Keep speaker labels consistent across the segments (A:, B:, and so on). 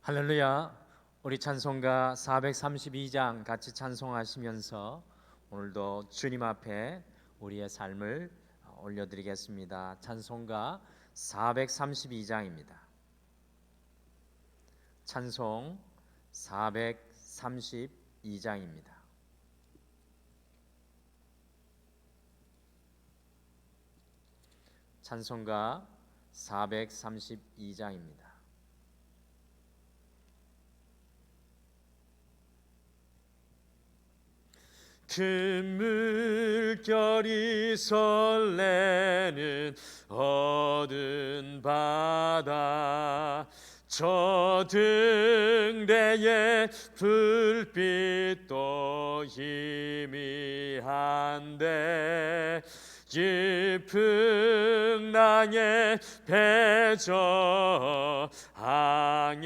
A: 할렐루야. 우리 찬송가 432장 같이 찬송하시면서 오늘도 주님 앞에 우리의 삶을 올려드리겠습니다. 찬송가 432장입니다. 찬송 432장입니다. 찬송가 432장입니다. 큰 물결이 설레는 어두운 바다, 저 등대에 불빛도 희미한데 깊은 낭에 배저 항해하는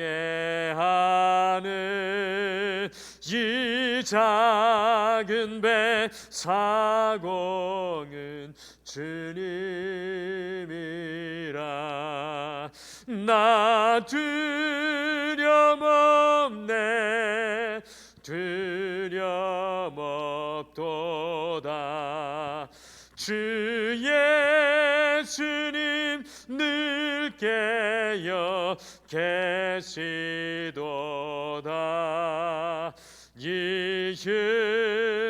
A: 이 작은 배 사공은 주님이라. 나 두려움 없네, 두려움 없도다. 주 예수님 늘 깨어 계시도다. 이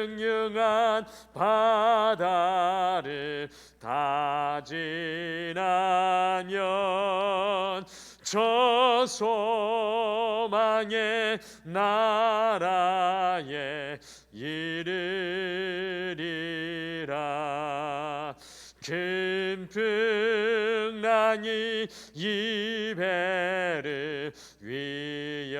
A: 흉흉한 바다를 다 지나면 저 소망의 나라에 이르리라. 큰 풍랑이 이 배를 위협하며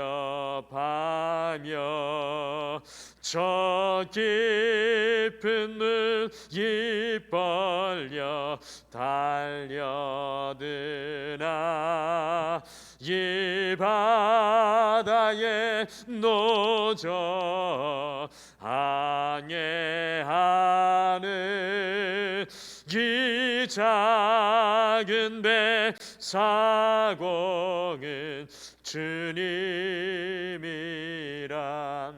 A: 저 깊은 물이 벌려 달려드나 이 바다에 노저 항해하는 이 작은 배 사공은 주님이라.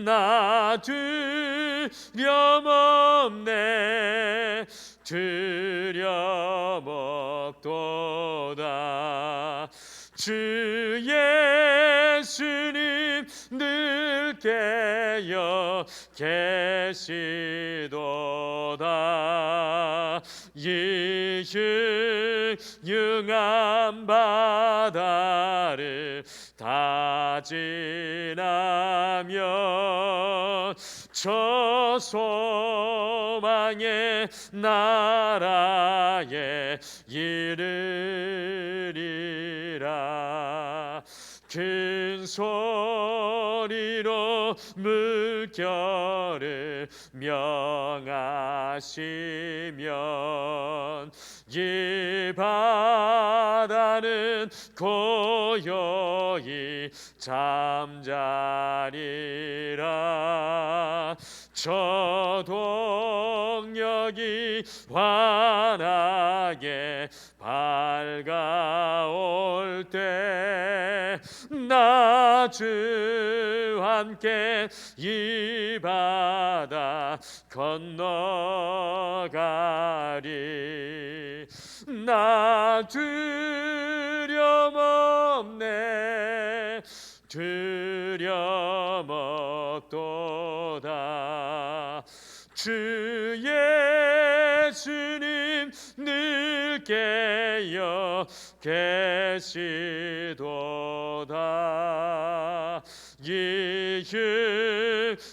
A: 나 두려움 없네, 두려움 없도다. 주 예수님 늘 깨어 계시도다. 이 흉흉한 바다를 다 지나면 저 소망의 나라에 이르리라. 큰 소리로 물결을 명하시면 이 바다는 고요히 잠자리라. 저 동력이 환하게 밝아올 때 나 주와 함께 이 바다 건너가리. 나 두려움 없네, 두려움 없도다. 주 예수님 늘 깨어 계시도다. 이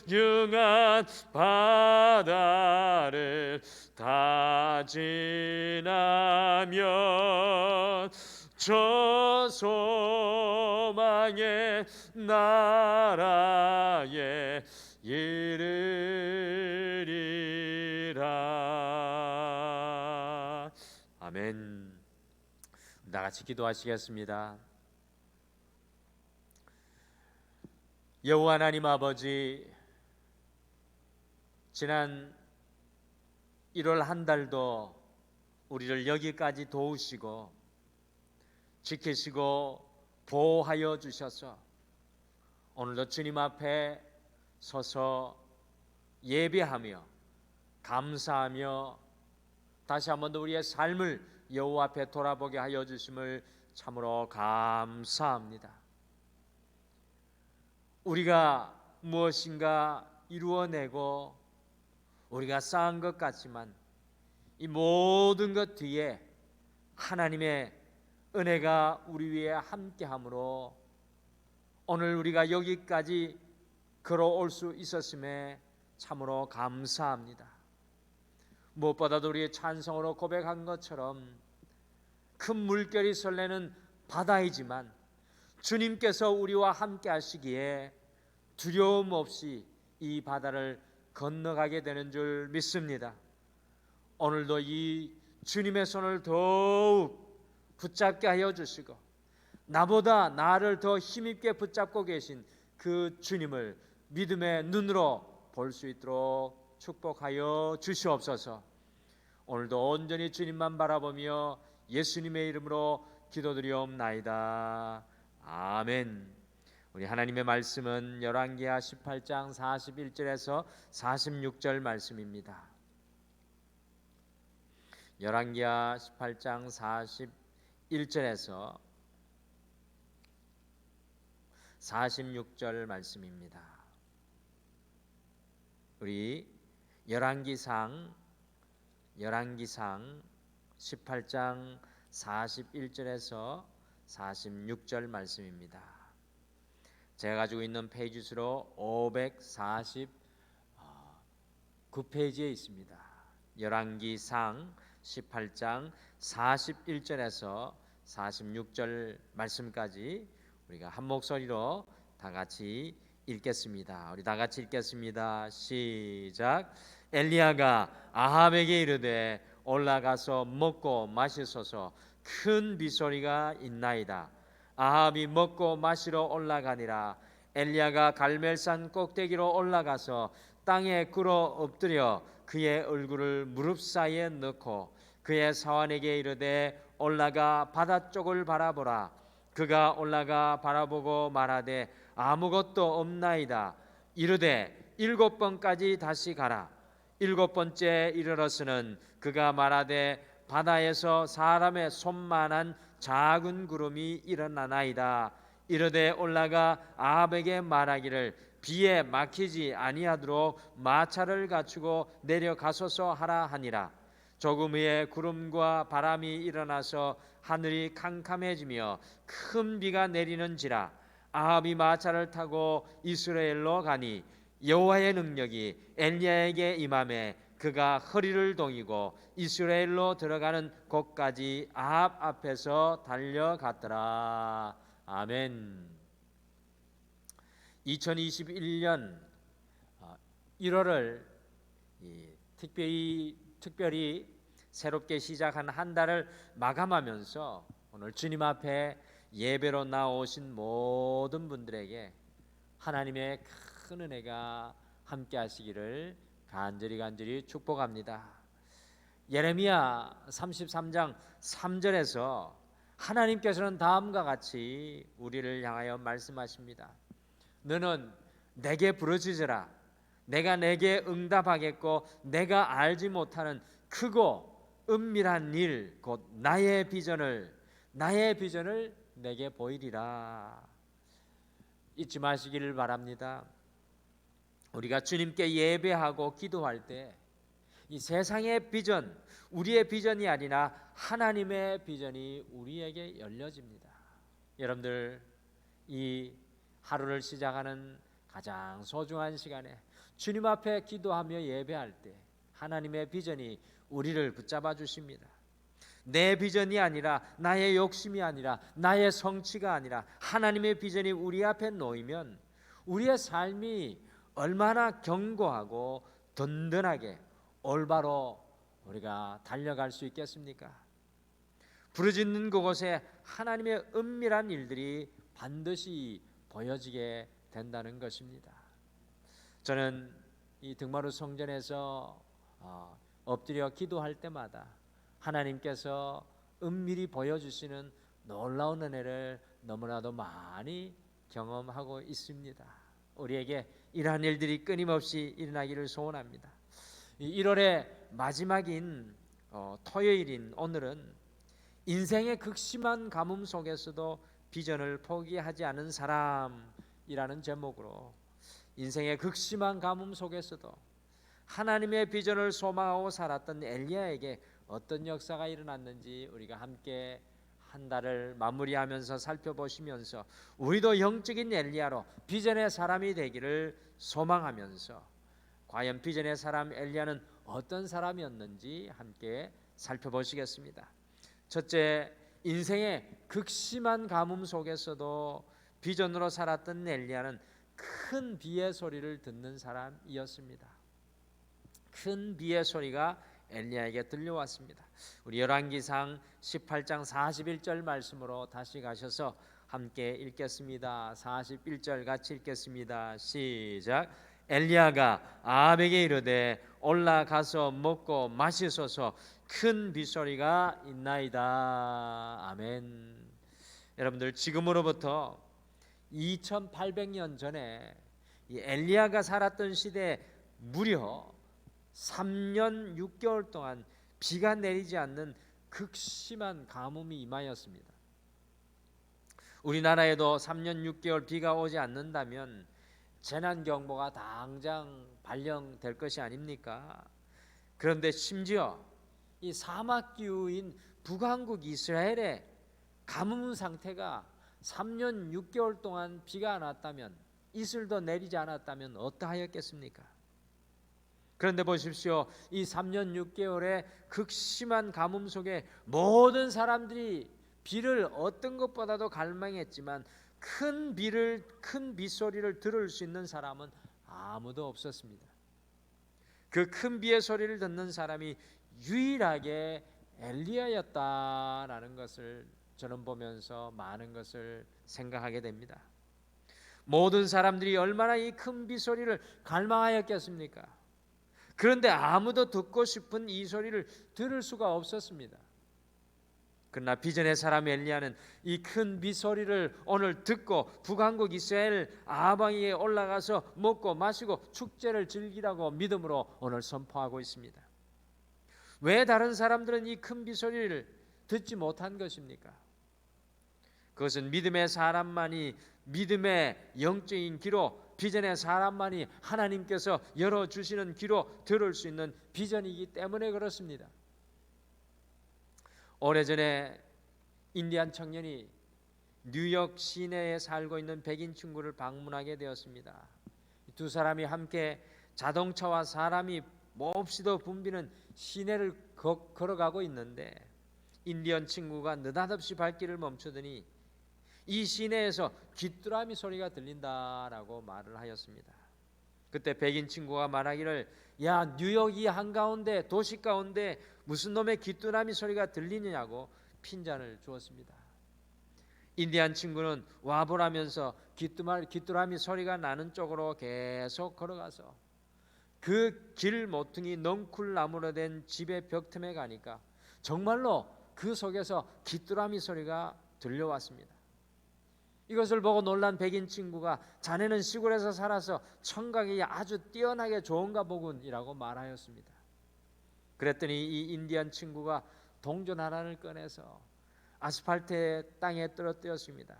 A: 흉흉한 바다를 다 지나면 저 소망의 나라에 이르리라. 아멘. 나같이 기도하시겠습니다. 여호와 하나님 아버지, 지난 1월 한 달도 우리를 여기까지 도우시고 지키시고 보호하여 주셔서 오늘도 주님 앞에 서서 예배하며 감사하며 다시 한 번 더 우리의 삶을 여호와 앞에 돌아보게 하여 주심을 참으로 감사합니다. 우리가 무엇인가 이루어내고 우리가 쌓은 것 같지만 이 모든 것 뒤에 하나님의 은혜가 우리 위에 함께함으로 오늘 우리가 여기까지 걸어올 수 있었음에 참으로 감사합니다. 무엇보다도 우리의 찬송으로 고백한 것처럼 큰 물결이 설레는 바다이지만 주님께서 우리와 함께 하시기에 두려움 없이 이 바다를 건너가게 되는 줄 믿습니다. 오늘도 이 주님의 손을 더욱 붙잡게 하여 주시고 나보다 나를 더 힘있게 붙잡고 계신 그 주님을 믿음의 눈으로 볼 수 있도록 축복하여 주시옵소서. 오늘도 온전히 주님만 바라보며 예수님의 이름으로 기도드리옵나이다. 아멘. 우리 하나님의 말씀은 열왕기하 18장 41절에서 46절 말씀입니다. 열왕기하 18장 41절에서 46절 말씀입니다. 우리 열왕기상 18장 41절에서 46절 말씀입니다. 제가 가지고 있는 페이지 수로 549페이지에 있습니다. 열왕기상 18장 41절에서 46절 말씀까지 우리가 한 목소리로 다 같이 읽겠습니다. 우리 다 같이 읽겠습니다. 시작. 엘리야가 아합에게 이르되 올라가서 먹고 마시소서. 큰 비소리가 있나이다. 아합이 먹고 마시러 올라가니라. 엘리야가 갈멜산 꼭대기로 올라가서 땅에 꿇어 엎드려 그의 얼굴을 무릎 사이에 넣고 그의 사환에게 이르되 올라가 바다 쪽을 바라보라. 그가 올라가 바라보고 말하되 아무것도 없나이다. 이르되 7번까지 다시 가라. 7번째 이르러서는 그가 말하되 바다에서 사람의 손만한 작은 구름이 일어나나이다. 이르되 올라가 아합에게 말하기를 비에 막히지 아니하도록 마차를 갖추고 내려가소서 하라 하니라. 조금 후에 구름과 바람이 일어나서 하늘이 캄캄해지며 큰 비가 내리는지라. 아합이 마차를 타고 이스라엘로 가니 여호와의 능력이 엘리야에게 임하매 그가 허리를 동이고 이스라엘로 들어가는 곳까지 아합 앞에서 달려갔더라. 아멘. 2021년 1월을 특별히 새롭게 시작한 한 달을 마감하면서 오늘 주님 앞에 예배로 나오신 모든 분들에게 하나님의 큰 은혜가 함께 하시기를 간절히 축복합니다. 예레미야 33장 3절에서 하나님께서는 다음과 같이 우리를 향하여 말씀하십니다. 너는 내게 부르짖으라. 내가 내게 응답하겠고 내가 알지 못하는 크고 은밀한 일 곧 나의 비전을 내게 보이리라. 잊지 마시기를 바랍니다. 우리가 주님께 예배하고 기도할 때 이 세상의 비전, 우리의 비전이 아니라 하나님의 비전이 우리에게 열려집니다. 여러분들 이 하루를 시작하는 가장 소중한 시간에 주님 앞에 기도하며 예배할 때 하나님의 비전이 우리를 붙잡아 주십니다. 내 비전이 아니라 나의 욕심이 아니라 나의 성취가 아니라 하나님의 비전이 우리 앞에 놓이면 우리의 삶이 얼마나 견고하고 든든하게 올바로 우리가 달려갈 수 있겠습니까? 부르짖는 그곳에 하나님의 은밀한 일들이 반드시 보여지게 된다는 것입니다. 저는 이 등마루 성전에서 엎드려 기도할 때마다 하나님께서 은밀히 보여주시는 놀라운 은혜를 너무나도 많이 경험하고 있습니다. 우리에게 이러한 일들이 끊임없이 일어나기를 소원합니다. 1월의 마지막인 토요일인 오늘은 인생의 극심한 가뭄 속에서도 비전을 포기하지 않은 사람이라는 제목으로 인생의 극심한 가뭄 속에서도 하나님의 비전을 소망하고 살았던 엘리야에게 어떤 역사가 일어났는지 우리가 함께 한 달을 마무리하면서 살펴보시면서 우리도 영적인 엘리야로 비전의 사람이 되기를 소망하면서 과연 비전의 사람 엘리야는 어떤 사람이었는지 함께 살펴보시겠습니다. 첫째, 인생의 극심한 가뭄 속에서도 비전으로 살았던 엘리야는 큰 비의 소리를 듣는 사람이었습니다. 큰 비의 소리가 엘리야에게 들려왔습니다. 우리 열왕기상 18장 41절 말씀으로 다시 가셔서 함께 읽겠습니다. 41절 같이 읽겠습니다. 시작. 엘리야가 아합에게 이르되 올라가서 먹고 마시소서, 큰 비소리가 있나이다. 아멘. 여러분들, 지금으로부터 2800년 전에 이 엘리야가 살았던 시대에 무려 3년 6개월 동안 비가 내리지 않는 극심한 가뭄이 임하였습니다. 우리나라에도 3년 6개월 비가 오지 않는다면 재난경보가 당장 발령될 것이 아닙니까? 그런데 심지어 이 사막기후인 북한국 이스라엘의 가뭄 상태가 3년 6개월 동안 비가 안 왔다면, 이슬도 내리지 않았다면 어떠하였겠습니까? 그런데 보십시오. 이 3년 6개월의 극심한 가뭄 속에 모든 사람들이 비를 어떤 것보다도 갈망했지만 큰 비소리를 들을 수 있는 사람은 아무도 없었습니다. 그 큰 비의 소리를 듣는 사람이 유일하게 엘리야였다라는 것을 저는 보면서 많은 것을 생각하게 됩니다. 모든 사람들이 얼마나 이 큰 비소리를 갈망하였겠습니까? 그런데 아무도 듣고 싶은 이 소리를 들을 수가 없었습니다. 그러나 비전의 사람 엘리야는 이 큰 비소리를 오늘 듣고 북한국 이스라엘 아방에 올라가서 먹고 마시고 축제를 즐기라고 믿음으로 오늘 선포하고 있습니다. 왜 다른 사람들은 이 큰 비소리를 듣지 못한 것입니까? 그것은 믿음의 사람만이, 믿음의 영적인 귀로, 비전의 사람만이 하나님께서 열어주시는 귀로 들을 수 있는 비전이기 때문에 그렇습니다. 오래전에 인디안 청년이 뉴욕 시내에 살고 있는 백인 친구를 방문하게 되었습니다. 두 사람이 함께 자동차와 사람이 몹시도 붐비는 시내를 걸어가고 있는데 인디언 친구가 느닷없이 발길을 멈추더니 이 시내에서 귀뚜라미 소리가 들린다라고 말을 하였습니다. 그때 백인 친구가 말하기를, 야, 뉴욕 이 한가운데 도시 가운데 무슨 놈의 귀뚜라미 소리가 들리느냐고 핀잔을 주었습니다. 인디안 친구는 와보라면서 귀뚜라미 소리가 나는 쪽으로 계속 걸어가서 그 길 모퉁이 넝쿨나무로 된 집의 벽 틈에 가니까 정말로 그 속에서 귀뚜라미 소리가 들려왔습니다. 이것을 보고 놀란 백인 친구가, 자네는 시골에서 살아서 청각이 아주 뛰어나게 좋은가 보군이라고 말하였습니다. 그랬더니 이 인디안 친구가 동전 하나를 꺼내서 아스팔트 땅에 떨어뜨렸습니다.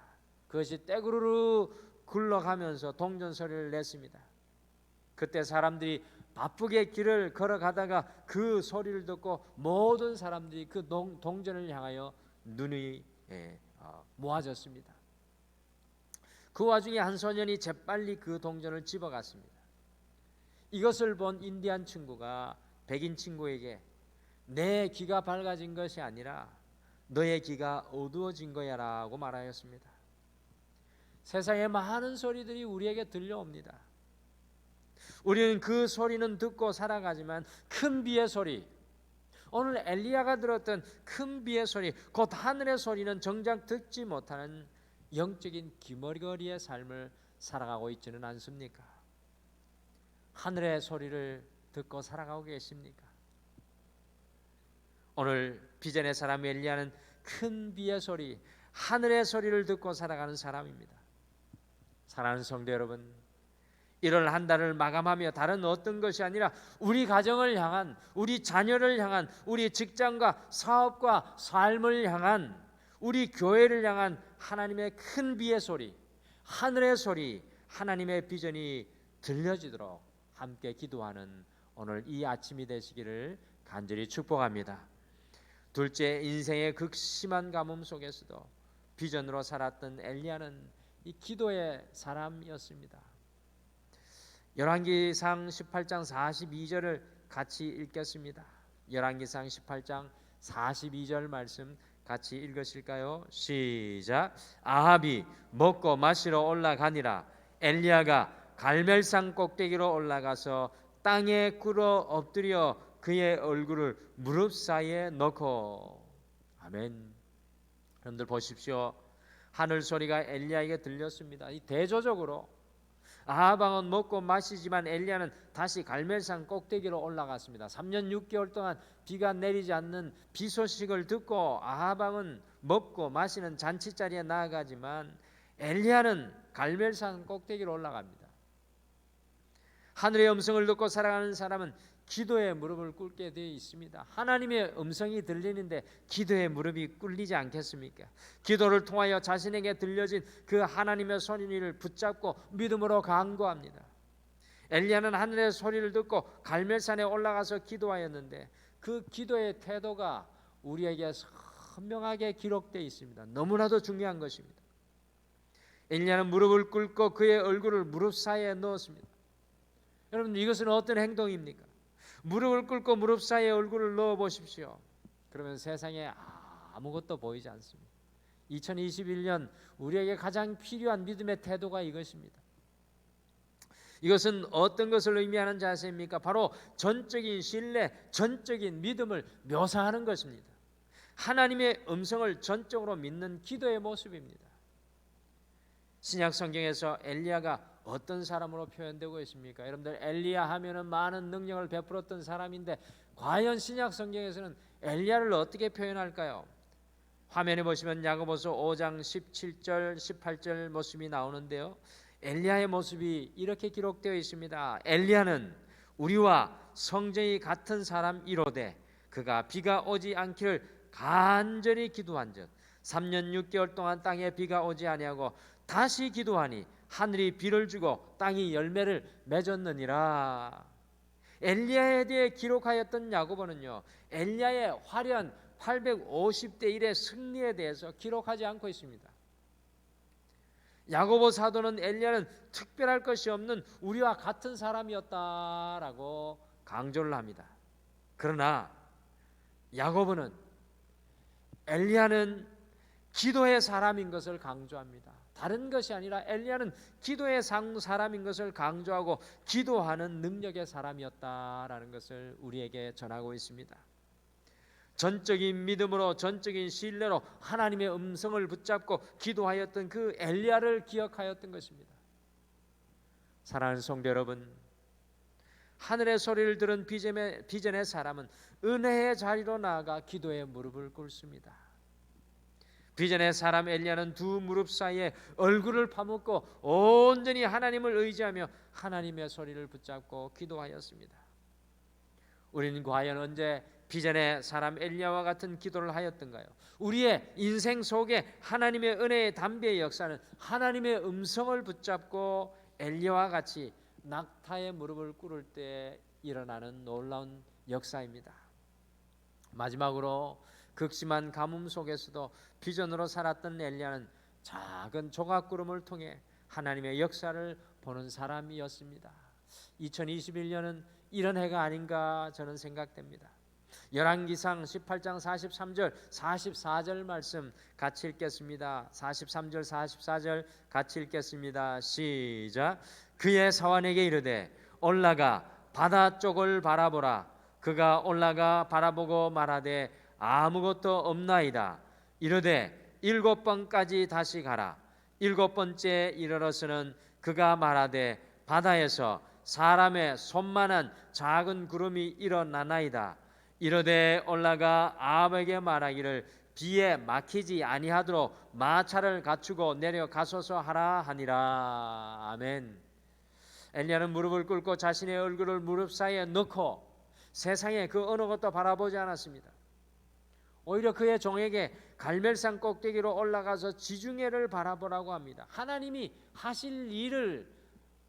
A: 그것이 떼구르르 굴러가면서 동전 소리를 냈습니다. 그때 사람들이 바쁘게 길을 걸어가다가 그 소리를 듣고 모든 사람들이 그 동전을 향하여 눈이 모아졌습니다. 그 와중에 한 소년이 재빨리 그 동전을 집어갔습니다. 이것을 본 인디안 친구가 백인 친구에게, 내 귀가 밝아진 것이 아니라 너의 귀가 어두워진 거야 라고 말하였습니다. 세상에 많은 소리들이 우리에게 들려옵니다. 우리는 그 소리는 듣고 살아가지만 큰 비의 소리, 오늘 엘리야가 들었던 큰 비의 소리, 곧 하늘의 소리는 정작 듣지 못하는 영적인 기머거리의 삶을 살아가고 있지는 않습니까? 하늘의 소리를 듣고 살아가고 계십니까? 오늘 비전의 사람 엘리야는 큰 비의 소리, 하늘의 소리를 듣고 살아가는 사람입니다. 사랑하는 성도 여러분, 1월 한 달을 마감하며 다른 어떤 것이 아니라 우리 가정을 향한, 우리 자녀를 향한, 우리 직장과 사업과 삶을 향한, 우리 교회를 향한 하나님의 큰 비의 소리, 하늘의 소리, 하나님의 비전이 들려지도록 함께 기도하는 오늘 이 아침이 되시기를 간절히 축복합니다. 둘째, 인생의 극심한 가뭄 속에서도 비전으로 살았던 엘리야는 이 기도의 사람이었습니다. 열왕기상 18장 42절을 같이 읽겠습니다. 열왕기상 18장 42절 말씀 같이 읽으실까요? 시작. 아합이 먹고 마시러 올라가니라. 엘리야가 갈멜산 꼭대기로 올라가서 땅에 꿇어 엎드려 그의 얼굴을 무릎 사이에 넣고. 아멘. 여러분들 보십시오. 하늘 소리가 엘리야에게 들렸습니다. 이 대조적으로 아합 왕은 먹고 마시지만 엘리야는 다시 갈멜산 꼭대기로 올라갔습니다. 3년 6개월 동안 비가 내리지 않는 비 소식을 듣고 아합 왕은 먹고 마시는 잔치자리에 나아가지만 엘리야는 갈멜산 꼭대기로 올라갑니다. 하늘의 음성을 듣고 살아가는 사람은 기도에 무릎을 꿇게 되어 있습니다. 하나님의 음성이 들리는데 기도에 무릎이 꿇리지 않겠습니까? 기도를 통하여 자신에게 들려진 그 하나님의 소리를 붙잡고 믿음으로 간구합니다. 엘리야는 하늘의 소리를 듣고 갈멜산에 올라가서 기도하였는데 그 기도의 태도가 우리에게 선명하게 기록되어 있습니다. 너무나도 중요한 것입니다. 엘리야는 무릎을 꿇고 그의 얼굴을 무릎 사이에 넣었습니다. 여러분, 이것은 어떤 행동입니까? 무릎을 꿇고 무릎 사이에 얼굴을 넣어 보십시오. 그러면 세상에 아무것도 보이지 않습니다. 2021년 우리에게 가장 필요한 믿음의 태도가 이것입니다. 이것은 어떤 것을 의미하는 자세입니까? 바로 전적인 신뢰, 전적인 믿음을 묘사하는 것입니다. 하나님의 음성을 전적으로 믿는 기도의 모습입니다. 신약 성경에서 엘리야가 어떤 사람으로 표현되고 있습니까? 여러분들, 엘리야 하면은 많은 능력을 베풀었던 사람인데 과연 신약 성경에서는 엘리야를 어떻게 표현할까요? 화면에 보시면 야고보서 5장 17절 18절 모습이 나오는데요. 엘리야의 모습이 이렇게 기록되어 있습니다. 엘리야는 우리와 성정이 같은 사람이로되 그가 비가 오지 않기를 간절히 기도한즉 3년 6개월 동안 땅에 비가 오지 아니하고 다시 기도하니 하늘이 비를 주고 땅이 열매를 맺었느니라. 엘리야에 대해 기록하였던 야고보는요, 엘리야의 화려한 850대 1의 승리에 대해서 기록하지 않고 있습니다. 야고보 사도는 엘리야는 특별할 것이 없는 우리와 같은 사람이었다라고 강조를 합니다. 그러나 야고보는 엘리야는 기도의 사람인 것을 강조합니다. 다른 것이 아니라 엘리야는 기도의 사람인 것을 강조하고 기도하는 능력의 사람이었다라는 것을 우리에게 전하고 있습니다. 전적인 믿음으로, 전적인 신뢰로 하나님의 음성을 붙잡고 기도하였던 그 엘리야를 기억하였던 것입니다. 사랑하는 성도 여러분, 하늘의 소리를 들은 비전의 사람은 은혜의 자리로 나아가 기도의 무릎을 꿇습니다. 비전의 사람 엘리야는 두 무릎 사이에 얼굴을 파묻고 온전히 하나님을 의지하며 하나님의 소리를 붙잡고 기도하였습니다. 우리는 과연 언제 비전의 사람 엘리야와 같은 기도를 하였던가요? 우리의 인생 속에 하나님의 은혜의 담비의 역사는 하나님의 음성을 붙잡고 엘리야와 같이 낙타의 무릎을 꿇을 때 일어나는 놀라운 역사입니다. 마지막으로 극심한 가뭄 속에서도 비전으로 살았던 엘리야는 작은 조각구름을 통해 하나님의 역사를 보는 사람이었습니다. 2021년은 이런 해가 아닌가 저는 생각됩니다. 열왕기상 18장 43절 44절 말씀 같이 읽겠습니다. 43절 44절 같이 읽겠습니다. 시작. 그의 사환에게 이르되 올라가 바다 쪽을 바라보라. 그가 올라가 바라보고 말하되 아무것도 없나이다. 이르되 7번까지 다시 가라. 7번째 이르러서는 그가 말하되 바다에서 사람의 손만한 작은 구름이 일어나나이다. 이르되 올라가 아합에게 말하기를 비에 막히지 아니하도록 마차를 갖추고 내려가소서 하라 하니라. 아멘. 엘리야는 무릎을 꿇고 자신의 얼굴을 무릎 사이에 넣고 세상에 그 어느 것도 바라보지 않았습니다. 오히려 그의 종에게 갈멜산 꼭대기로 올라가서 지중해를 바라보라고 합니다. 하나님이 하실 일을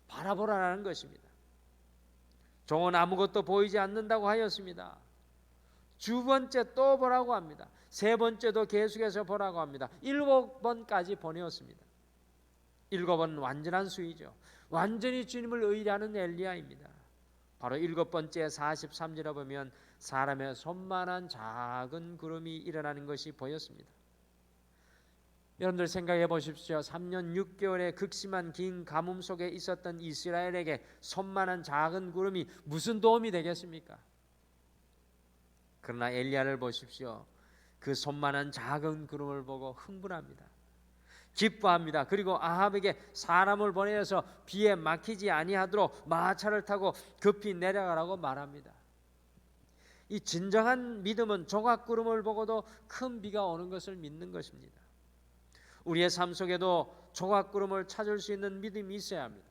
A: 바라보라는 것입니다. 종은 아무것도 보이지 않는다고 하였습니다. 두 번째 또 보라고 합니다. 세 번째도 계속해서 보라고 합니다. 7번까지 보내었습니다. 7번 완전한 수이죠. 완전히 주님을 의뢰하는 엘리야입니다. 바로 7번째 43절에 보면 사람의 손만한 작은 구름이 일어나는 것이 보였습니다. 여러분들 생각해 보십시오. 3년 6개월의 극심한 긴 가뭄 속에 있었던 이스라엘에게 손만한 작은 구름이 무슨 도움이 되겠습니까? 그러나 엘리야를 보십시오. 그 손만한 작은 구름을 보고 흥분합니다. 기뻐합니다. 그리고 아합에게 사람을 보내서 비에 막히지 아니하도록 마차를 타고 급히 내려가라고 말합니다. 이 진정한 믿음은 조각구름을 보고도 큰 비가 오는 것을 믿는 것입니다. 우리의 삶 속에도 조각구름을 찾을 수 있는 믿음이 있어야 합니다.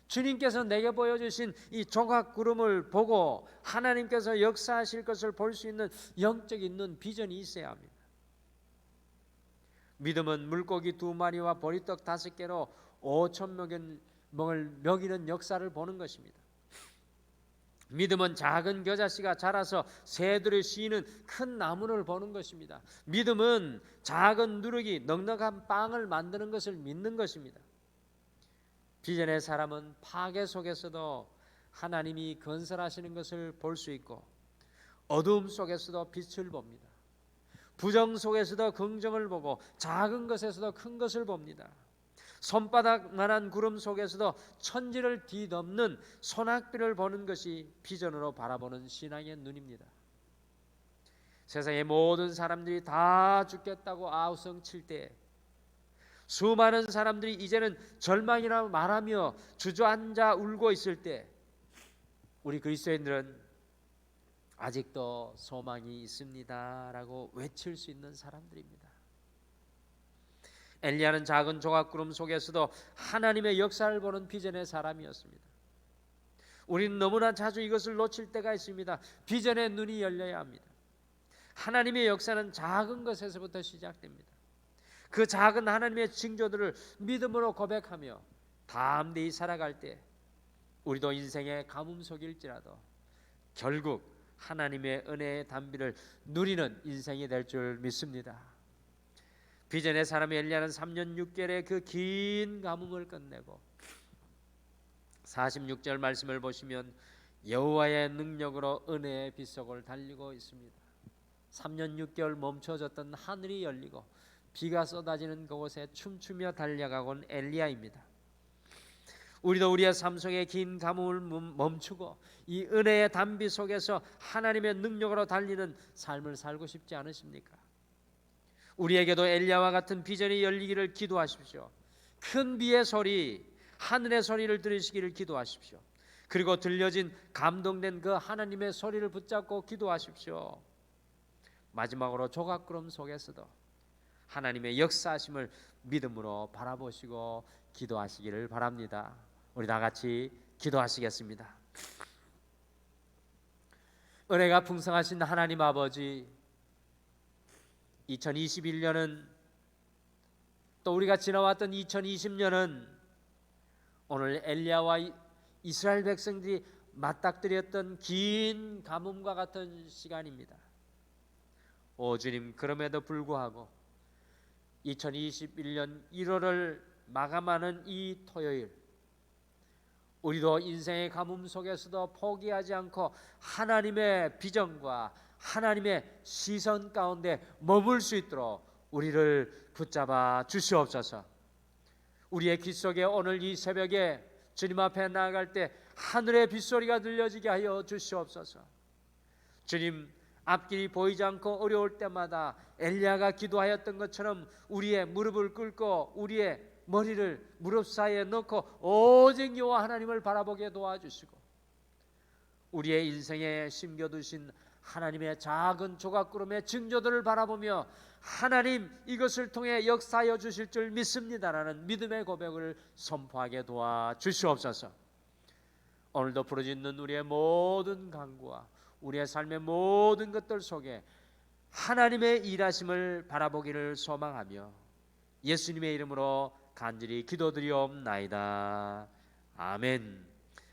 A: 주님께서 내게 보여주신 이 조각구름을 보고 하나님께서 역사하실 것을 볼 수 있는 영적인 눈, 비전이 있어야 합니다. 믿음은 물고기 2마리와 보리떡 5개로 5,000명을 먹이는 역사를 보는 것입니다. 믿음은 작은 겨자씨가 자라서 새들이 쉬는 큰 나무를 보는 것입니다. 믿음은 작은 누룩이 넉넉한 빵을 만드는 것을 믿는 것입니다. 비전의 사람은 파괴 속에서도 하나님이 건설하시는 것을 볼 수 있고 어두움 속에서도 빛을 봅니다. 부정 속에서도 긍정을 보고 작은 것에서도 큰 것을 봅니다. 손바닥만한 구름 속에서도 천지를 뒤덮는 소낙비를 보는 것이 비전으로 바라보는 신앙의 눈입니다. 세상의 모든 사람들이 다 죽겠다고 아우성칠 때 수많은 사람들이 이제는 절망이라고 말하며 주저앉아 울고 있을 때 우리 그리스도인들은 아직도 소망이 있습니다 라고 외칠 수 있는 사람들입니다. 엘리야는 작은 조각구름 속에서도 하나님의 역사를 보는 비전의 사람이었습니다. 우리는 너무나 자주 이것을 놓칠 때가 있습니다. 비전의 눈이 열려야 합니다. 하나님의 역사는 작은 것에서부터 시작됩니다. 그 작은 하나님의 징조들을 믿음으로 고백하며 담대히 살아갈 때 우리도 인생의 가뭄 속일지라도 결국 하나님의 은혜의 단비를 누리는 인생이 될 줄 믿습니다. 비전의 사람 엘리야는 3년 6개월의 그 긴 가뭄을 끝내고 46절 말씀을 보시면 여호와의 능력으로 은혜의 빗속을 달리고 있습니다. 3년 6개월 멈춰졌던 하늘이 열리고 비가 쏟아지는 그곳에 춤추며 달려가고 온 엘리야입니다. 우리도 우리의 삶 속에 긴 가뭄을 멈추고 이 은혜의 단비 속에서 하나님의 능력으로 달리는 삶을 살고 싶지 않으십니까? 우리에게도 엘리야와 같은 비전이 열리기를 기도하십시오. 큰 비의 소리, 하늘의 소리를 들으시기를 기도하십시오. 그리고 들려진 감동된 그 하나님의 소리를 붙잡고 기도하십시오. 마지막으로 조각구름 속에서도 하나님의 역사하심을 믿음으로 바라보시고 기도하시기를 바랍니다. 우리 다 같이 기도하시겠습니다. 은혜가 풍성하신 하나님 아버지, 2021년은 또 우리가 지나왔던 2020년은 오늘 엘리야와 이스라엘 백성들이 맞닥뜨렸던 긴 가뭄과 같은 시간입니다. 오 주님, 그럼에도 불구하고 2021년 1월을 마감하는 이 토요일, 우리도 인생의 가뭄 속에서도 포기하지 않고 하나님의 비전과 하나님의 시선 가운데 머물 수 있도록 우리를 붙잡아 주시옵소서. 우리의 귀 속에 오늘 이 새벽에 주님 앞에 나아갈 때 하늘의 빗소리가 들려지게 하여 주시옵소서. 주님, 앞길이 보이지 않고 어려울 때마다 엘리야가 기도하였던 것처럼 우리의 무릎을 꿇고 우리의 머리를 무릎 사이에 넣고 오직 여호와 하나님을 바라보게 도와주시고 우리의 인생에 심겨두신 하나님의 작은 조각구름의 징조들을 바라보며 하나님 이것을 통해 역사하여 주실 줄 믿습니다라는 믿음의 고백을 선포하게 도와 주시옵소서. 오늘도 부르짖는 우리의 모든 간구와 우리의 삶의 모든 것들 속에 하나님의 일하심을 바라보기를 소망하며 예수님의 이름으로 간절히 기도드리옵나이다. 아멘.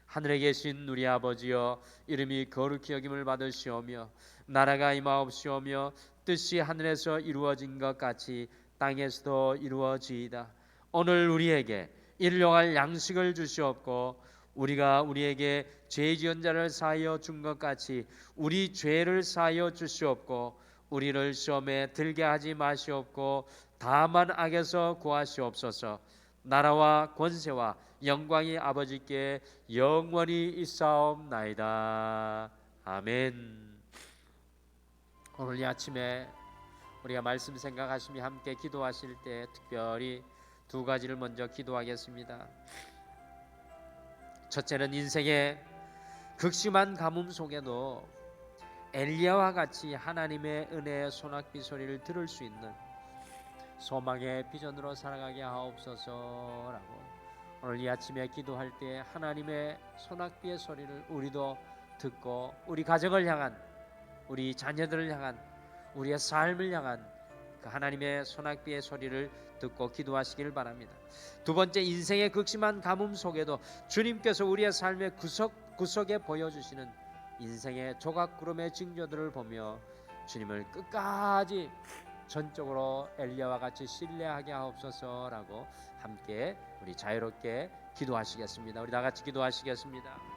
A: 하늘에 계신 우리 아버지여, 이름이 거룩히 여김을 받으시오며 나라가 임하옵시오며 뜻이 하늘에서 이루어진 것 같이 땅에서도 이루어지이다. 오늘 우리에게 일용할 양식을 주시옵고 우리가 우리에게 죄 지은 자를 사하여 준 것 같이 우리 죄를 사하여 주시옵고 우리를 시험에 들게 하지 마시옵고 다만 악에서 구하시옵소서. 나라와 권세와 영광이 아버지께 영원히 있사옵나이다. 아멘. 오늘 이 아침에 우리가 말씀 생각하시며 함께 기도하실 때 특별히 두 가지를 먼저 기도하겠습니다. 첫째는 인생의 극심한 가뭄 속에도 엘리야와 같이 하나님의 은혜의 소낙비 소리를 들을 수 있는 소망의 비전으로 살아가게 하옵소서라고 오늘 이 아침에 기도할 때 하나님의 소낙비의 소리를 우리도 듣고 우리 가정을 향한, 우리 자녀들을 향한, 우리의 삶을 향한 그 하나님의 소낙비의 소리를 듣고 기도하시길 바랍니다. 두 번째, 인생의 극심한 가뭄 속에도 주님께서 우리의 삶의 구석구석에 보여주시는 인생의 조각구름의 징조들을 보며 주님을 끝까지 전적으로 엘리야와 같이 신뢰하게 하옵소서라고 함께 우리 자유롭게 기도하시겠습니다. 우리 다 같이 기도하시겠습니다.